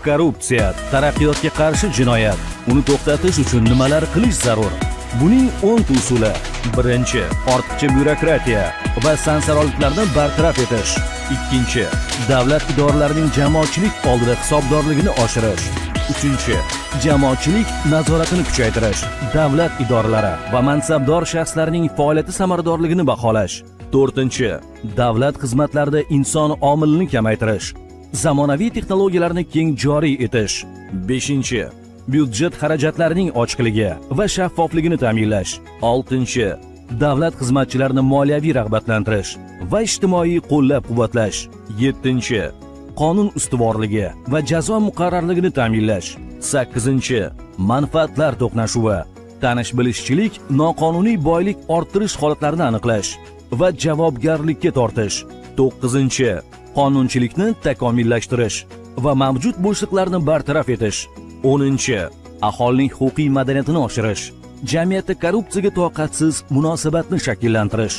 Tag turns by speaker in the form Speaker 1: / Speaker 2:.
Speaker 1: Korrupsiya, taraqqiyotga qarshi jinoyat. Uni to'xtatish uchun nimalar qilish zarur? Buning 10 usuli. Birinchi, ortiqcha byurokratiya va sansaroliklarni bartaraf etish. Ikkinchi, davlat idoralarining jamoatchilik oldida hisobdorligini oshirish. Uchinchi, jamoatchilik nazoratini kuchaytirish. Davlat idoralari va mansabdor shaxslarning faoliyati samaradorligini baholash. To'rtinchi, davlat xizmatlarida inson omilini kamaytirish. Zamonaviy texnologiyalarni keng joriy etish. Beshinchi, byudjet xarajatlarining ochiqligi va shaffofligini ta'minlash. Oltinchi, davlat xizmatchilarini moliyaviy rag'batlantirish va ijtimoiy qo'llab-quvvatlash. Yettinchi, qonun ustuvorligi va jazo muqarrarligini ta'minlash. Sakkizinchi, manfaatlar to'qnashuvi, tanish-bilishchilik, noqonuniy boylik orttirish holatlarini aniqlash va javobgarlikka tortish. To'qqizinchi, qonunchilikni takomillashtirish va mavjud bo'shliqlarni bartaraf etish. 10-chi, aholining huquqiy madaniyatini oshirish, jamiyatda korrupsiyaga toqatsiz munosabatni shakllantirish.